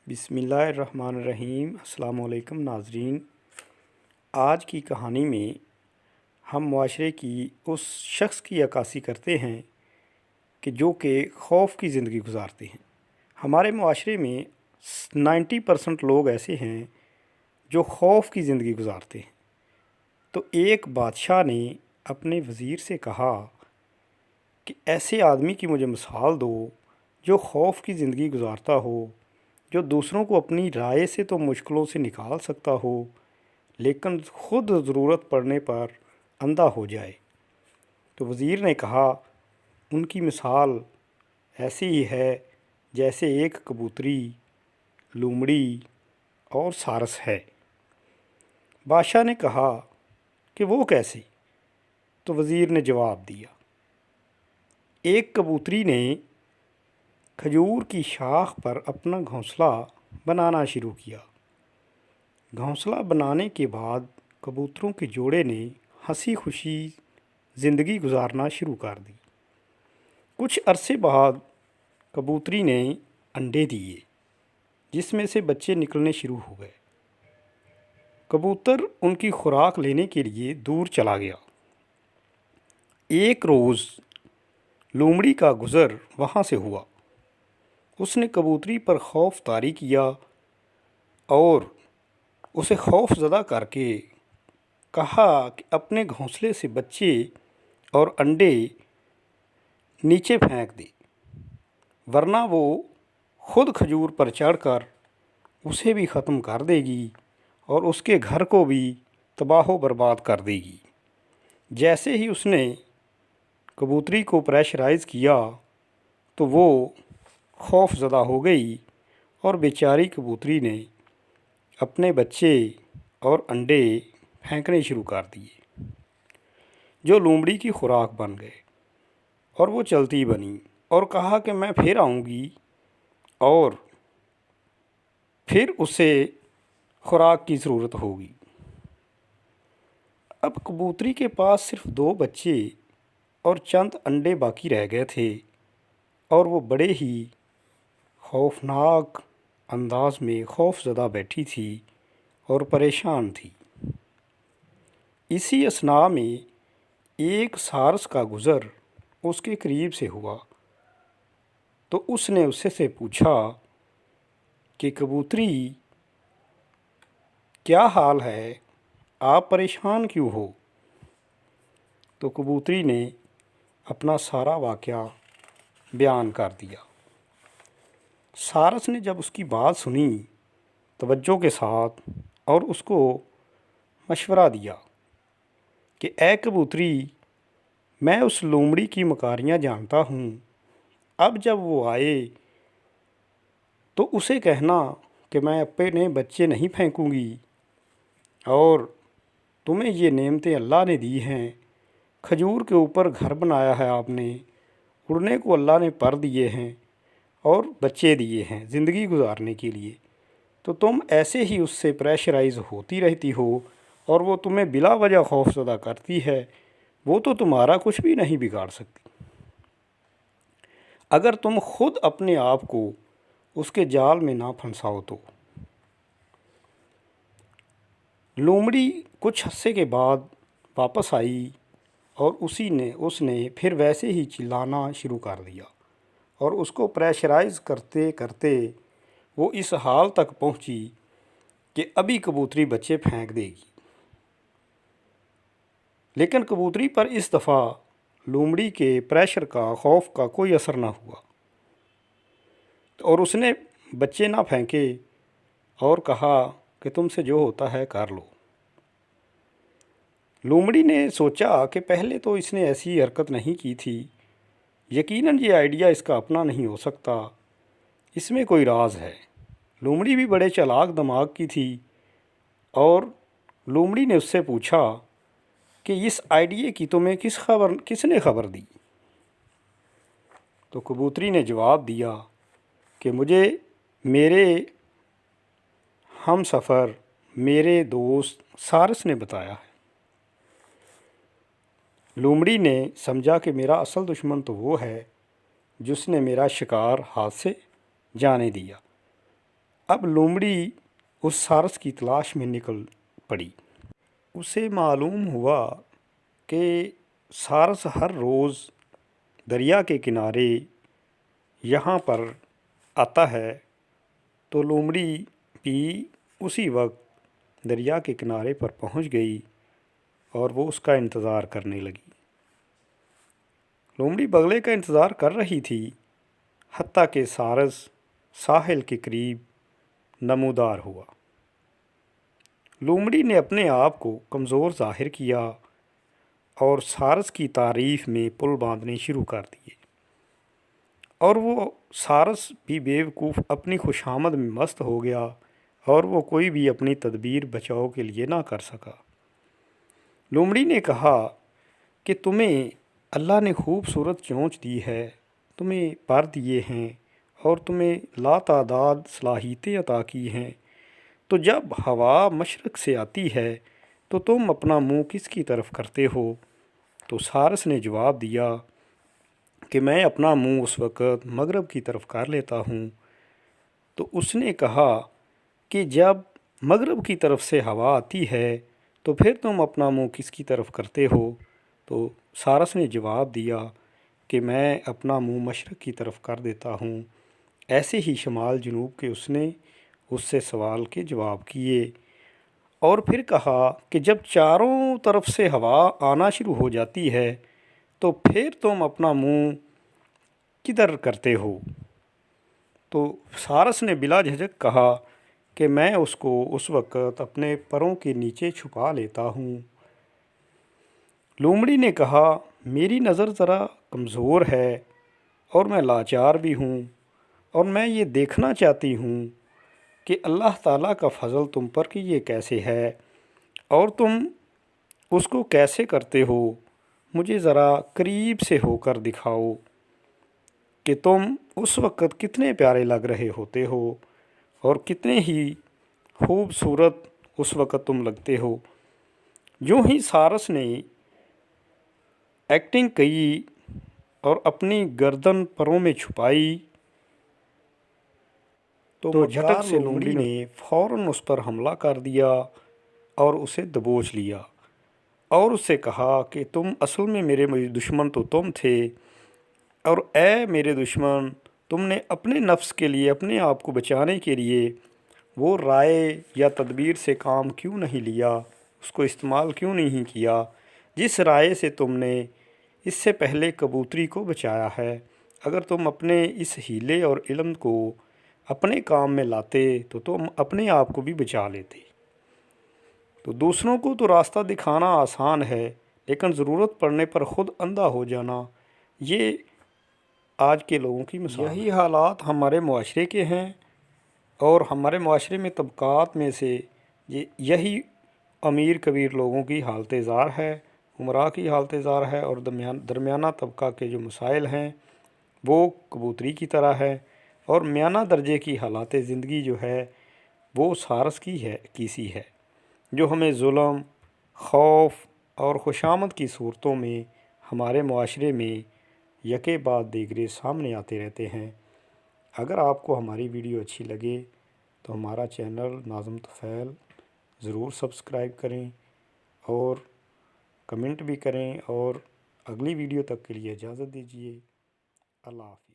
بسم اللہ الرحمن الرحیم۔ السلام علیکم ناظرین، آج کی کہانی میں ہم معاشرے کی اس شخص کی عکاسی کرتے ہیں جو خوف کی زندگی گزارتے ہیں۔ ہمارے معاشرے میں 90% لوگ ایسے ہیں جو خوف کی زندگی گزارتے ہیں۔ تو ایک بادشاہ نے اپنے وزیر سے کہا کہ ایسے آدمی کی مجھے مثال دو جو خوف کی زندگی گزارتا ہو، جو دوسروں کو اپنی رائے سے تو مشکلوں سے نکال سکتا ہو لیکن خود ضرورت پڑنے پر اندھا ہو جائے۔ تو وزیر نے کہا ان کی مثال ایسی ہی ہے جیسے ایک کبوتری، لومڑی اور سارس ہے۔ بادشاہ نے کہا کہ وہ کیسے؟ تو وزیر نے جواب دیا، ایک کبوتری نے کھجور کی شاخ پر اپنا گھونسلہ بنانا شروع کیا۔ گھونسلہ بنانے کے بعد کبوتروں کے جوڑے نے ہنسی خوشی زندگی گزارنا شروع کر دی۔ کچھ عرصے بعد کبوتری نے انڈے دیے جس میں سے بچے نکلنے شروع ہو گئے۔ کبوتر ان کی خوراک لینے کے لیے دور چلا گیا۔ ایک روز لومڑی کا گزر وہاں سے ہوا۔ اس نے کبوتری پر خوف طاری کیا اور اسے خوف زدہ کر کے کہا کہ اپنے گھونسلے سے بچے اور انڈے نیچے پھینک دے، ورنہ وہ خود کھجور پر چڑھ کر اسے بھی ختم کر دے گی اور اس کے گھر کو بھی تباہ و برباد کر دے گی۔ جیسے ہی اس نے کبوتری کو پریشرائز کیا تو وہ خوف زدہ ہو گئی اور بیچاری کبوتری نے اپنے بچے اور انڈے پھینکنے شروع کر دیے جو لومڑی کی خوراک بن گئے، اور وہ چلتی بنی اور کہا کہ میں پھر آؤں گی اور پھر اسے خوراک کی ضرورت ہوگی۔ اب کبوتری کے پاس صرف 2 بچے اور چند انڈے باقی رہ گئے تھے اور وہ بڑے ہی خوفناک انداز میں خوف زدہ بیٹھی تھی اور پریشان تھی۔ اسی اثناء میں ایک سارس کا گزر اس کے قریب سے ہوا تو اس نے اس سے پوچھا کہ کبوتری کیا حال ہے، آپ پریشان کیوں ہو؟ تو کبوتری نے اپنا سارا واقعہ بیان کر دیا۔ سارس نے جب اس کی بات سنی توجہ کے ساتھ اور اس کو مشورہ دیا کہ اے کبوتری، میں اس لومڑی کی مکاریاں جانتا ہوں، اب جب وہ آئے تو اسے کہنا کہ میں اپنے بچے نہیں پھینکوں گی اور تمہیں یہ نعمتیں اللہ نے دی ہیں، کھجور کے اوپر گھر بنایا ہے آپ نے، اڑنے کو اللہ نے پر دیے ہیں اور بچے دیے ہیں زندگی گزارنے کے لیے، تو تم ایسے ہی اس سے پریشرائز ہوتی رہتی ہو اور وہ تمہیں بلا وجہ خوف زدہ کرتی ہے، وہ تو تمہارا کچھ بھی نہیں بگاڑ سکتی اگر تم خود اپنے آپ کو اس کے جال میں نہ پھنساؤ تو۔ لومڑی کچھ عرصے کے بعد واپس آئی اور اس نے پھر ویسے ہی چلانا شروع کر دیا اور اس کو پریشرائز کرتے کرتے وہ اس حال تک پہنچی کہ ابھی کبوتری بچے پھینک دے گی، لیکن کبوتری پر اس دفعہ لومڑی کے پریشر کا، خوف کا کوئی اثر نہ ہوا اور اس نے بچے نہ پھینکے اور کہا کہ تم سے جو ہوتا ہے کر لو۔ لومڑی نے سوچا کہ پہلے تو اس نے ایسی حرکت نہیں کی تھی، یقیناً یہ آئیڈیا اس کا اپنا نہیں ہو سکتا، اس میں کوئی راز ہے۔ لومڑی بھی بڑے چالاک دماغ کی تھی اور لومڑی نے اس سے پوچھا کہ اس آئیڈیا کی تمہیں کس نے خبر دی؟ تو کبوتری نے جواب دیا کہ مجھے میرے ہم سفر، میرے دوست سارس نے بتایا ہے۔ لومڑی نے سمجھا کہ میرا اصل دشمن تو وہ ہے جس نے میرا شکار ہاتھ سے جانے دیا اب لومڑی اس سارس کی تلاش میں نکل پڑی۔ اسے معلوم ہوا کہ سارس ہر روز دریا کے کنارے یہاں پر آتا ہے، تو لومڑی بھی اسی وقت دریا کے کنارے پر پہنچ گئی اور وہ اس کا انتظار کرنے لگی۔ لومڑی بگلے کا انتظار کر رہی تھی، حتیٰ کہ سارس ساحل کے قریب نمودار ہوا۔ لومڑی نے اپنے آپ کو کمزور ظاہر کیا اور سارس کی تعریف میں پل باندھنے شروع کر دیے، اور وہ سارس بھی بیوقوف اپنی خوشامد میں مست ہو گیا اور وہ کوئی بھی اپنی تدبیر بچاؤ کے لیے نہ کر سکا۔ لومڑی نے کہا کہ تمہیں اللہ نے خوبصورت چونچ دی ہے، تمہیں پر دیے ہیں اور تمہیں لاتعداد صلاحیتیں عطا کی ہیں، تو جب ہوا مشرق سے آتی ہے تو تم اپنا منہ کس کی طرف کرتے ہو؟ تو سارس نے جواب دیا کہ میں اپنا منہ اس وقت مغرب کی طرف کر لیتا ہوں۔ تو اس نے کہا کہ جب مغرب کی طرف سے ہوا آتی ہے تو پھر تم اپنا منہ کس کی طرف کرتے ہو؟ تو سارس نے جواب دیا کہ میں اپنا منہ مشرق کی طرف کر دیتا ہوں۔ ایسے ہی شمال جنوب کے اس نے اس سے سوال کے جواب کیے، اور پھر کہا کہ جب چاروں طرف سے ہوا آنا شروع ہو جاتی ہے تو پھر تم اپنا منہ کدھر کرتے ہو؟ تو سارس نے بلا جھجک کہا کہ میں اس کو اس وقت اپنے پروں کے نیچے چھپا لیتا ہوں۔ لومڑی نے کہا میری نظر ذرا کمزور ہے اور میں لاچار بھی ہوں، اور میں یہ دیکھنا چاہتی ہوں کہ اللہ تعالیٰ کا فضل تم پر کہ یہ کیسے ہے اور تم اس کو کیسے کرتے ہو، مجھے ذرا قریب سے ہو کر دکھاؤ کہ تم اس وقت کتنے پیارے لگ رہے ہوتے ہو اور کتنے ہی خوبصورت اس وقت تم لگتے ہو۔ یوں ہی سارس نے ایکٹنگ کی اور اپنی گردن پروں میں چھپائی، تو جھٹک سے لومڑی نے فوراً اس پر حملہ کر دیا اور اسے دبوچ لیا اور اس سے کہا کہ تم اصل میں میرے دشمن تو تم تھے، اور اے میرے دشمن، تم نے اپنے نفس کے لیے، اپنے آپ کو بچانے کے لیے وہ رائے یا تدبیر سے کام کیوں نہیں لیا، اس کو استعمال کیوں نہیں کیا جس رائے سے تم نے اس سے پہلے کبوتری کو بچایا ہے؟ اگر تم اپنے اس ہیلے اور علم کو اپنے کام میں لاتے تو تم اپنے آپ کو بھی بچا لیتے۔ تو دوسروں کو تو راستہ دکھانا آسان ہے، لیکن ضرورت پڑنے پر خود اندھا ہو جانا، یہ آج کے لوگوں کی مثال ہے۔ یہی حالات ہمارے معاشرے کے ہیں، اور ہمارے معاشرے میں طبقات میں سے یہی امیر کبیر لوگوں کی حالت زار ہے، امراء کی حالت زار ہے، اور درمیانہ طبقہ کے جو مسائل ہیں وہ کبوتری کی طرح ہے، اور میانہ درجے کی حالات زندگی جو ہے وہ سارس کی سی ہے، جو ہمیں ظلم، خوف اور خوشامد کی صورتوں میں ہمارے معاشرے میں یکے بعد دیگرے سامنے آتے رہتے ہیں۔ اگر آپ کو ہماری ویڈیو اچھی لگے تو ہمارا چینل ناظم طفیل ضرور سبسکرائب کریں اور کمنٹ بھی کریں، اور اگلی ویڈیو تک کے لیے اجازت دیجیے۔ اللہ حافظ۔